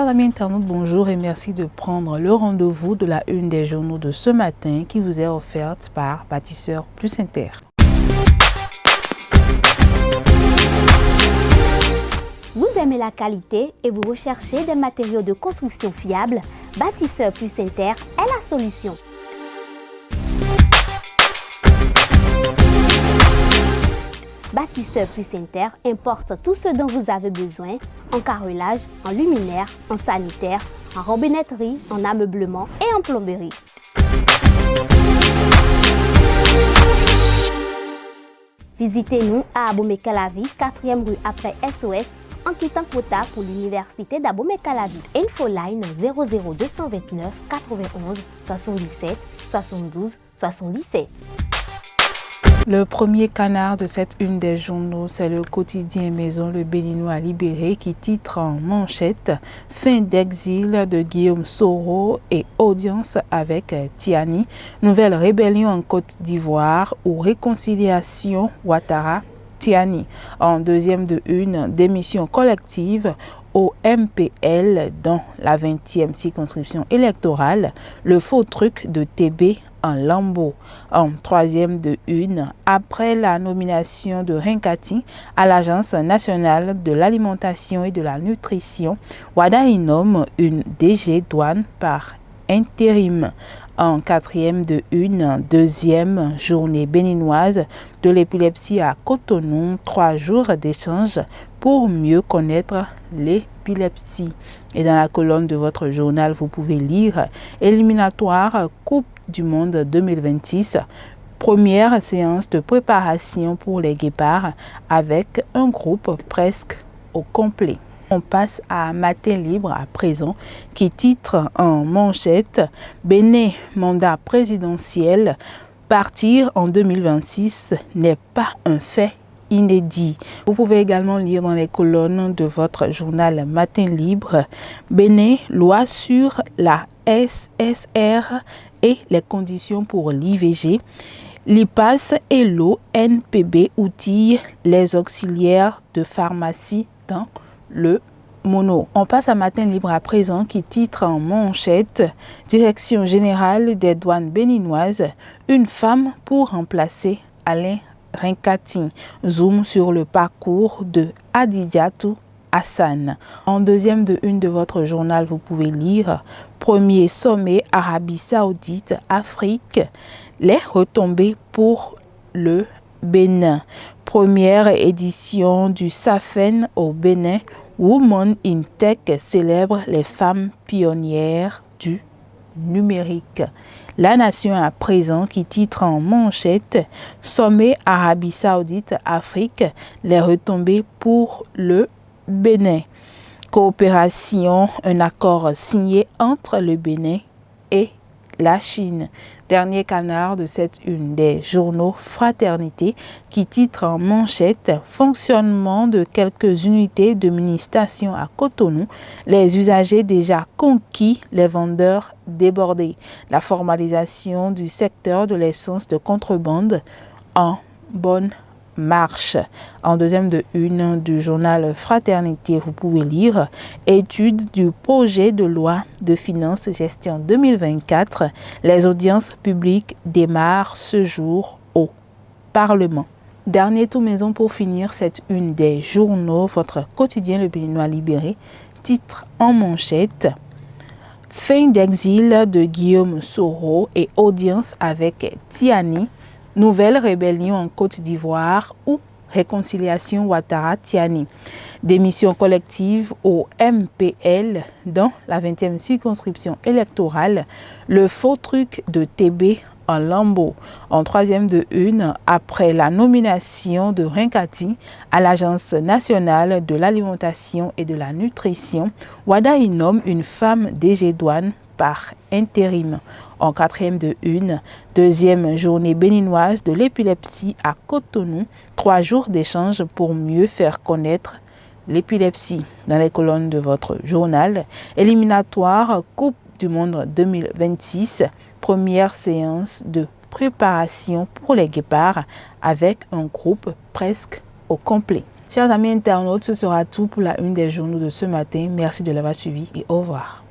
Chers amis internautes, bonjour et merci de prendre le rendez-vous de la une des journaux de ce matin qui vous est offerte par Bâtisseur Plus Inter. Vous aimez la qualité et vous recherchez des matériaux de construction fiables? Bâtisseur Plus Inter est la solution. Bâtisseur Plus Inter importe tout ce dont vous avez besoin en carrelage, en luminaire, en sanitaire, en robinetterie, en ameublement et en plomberie. Visitez-nous à Abomey-Calavi, 4e rue après SOS, en quittant quota pour l'Université d'Abomey-Calavi. Infoline 00229 91 77 72 77. Le premier canard de cette une des journaux, c'est le quotidien Maison Le Béninois Libéré qui titre en manchette « Fin d'exil de Guillaume Soro et audience avec Tiani. Nouvelle rébellion en Côte d'Ivoire ou réconciliation Ouattara-Tiani ». En deuxième de une, démission collective au MPL dans la 20e circonscription électorale, le faux truc de TB en lambeaux. En troisième de une, après la nomination de Rinkati à l'Agence nationale de l'alimentation et de la nutrition, Wada nomme une DG douane par intérim. En quatrième de une, deuxième journée béninoise de l'épilepsie à Cotonou, 3 jours d'échange pour mieux connaître l'épilepsie. Et dans la colonne de votre journal, vous pouvez lire éliminatoire Coupe du Monde 2026. Première séance de préparation pour les guépards avec un groupe presque au complet. On passe à Matin Libre à présent qui titre en manchette « Bénin, mandat présidentiel, partir en 2026 n'est pas un fait inédit ». Vous pouvez également lire dans les colonnes de votre journal Matin Libre « Bénin, loi sur la SSR et les conditions pour l'IVG ». L'IPAS et l'ONPB outillent les auxiliaires de pharmacie dans le mono. On passe à Matin Libre à présent qui titre en manchette « Direction générale des douanes béninoises, une femme pour remplacer Alain Rinkati ». Zoom sur le parcours de Hadijatou Hassan. En deuxième de une de votre journal, vous pouvez lire « Premier sommet Arabie Saoudite Afrique, les retombées pour le Bénin ». Première édition du SAFEN au Bénin, Women in Tech célèbre les femmes pionnières du numérique. La Nation à présent qui titre en manchette « Sommet Arabie Saoudite Afrique, les retombées pour le Bénin ». Coopération, un accord signé entre le Bénin et la Chine. Dernier canard de cette une des journaux Fraternité qui titre en manchette « Fonctionnement de quelques unités de mini-station à Cotonou, les usagers déjà conquis, les vendeurs débordés. La formalisation du secteur de l'essence de contrebande en bonne marche ». En deuxième de une du journal Fraternité, vous pouvez lire étude du projet de loi de finances gestion 2024. Les audiences publiques démarrent ce jour au Parlement. Dernier tout maison pour finir cette une des journaux, votre quotidien Le Béninois Libéré, titre en manchette « Fin d'exil de Guillaume Soro et audience avec Tiani. Nouvelle rébellion en Côte d'Ivoire ou réconciliation Ouattara-Tiani. Démission collective au MPL dans la 20e circonscription électorale. Le faux truc de TB en lambeaux. En troisième de une, après la nomination de Rinkati à l'Agence nationale de l'alimentation et de la nutrition, Wada nomme une femme DG douane par intérim. En quatrième de une, deuxième journée béninoise de l'épilepsie à Cotonou, 3 jours d'échange pour mieux faire connaître l'épilepsie. Dans les colonnes de votre journal, éliminatoire Coupe du Monde 2026, première séance de préparation pour les guépards avec un groupe presque au complet. Chers amis internautes, ce sera tout pour la une des journaux de ce matin. Merci de l'avoir suivi et au revoir.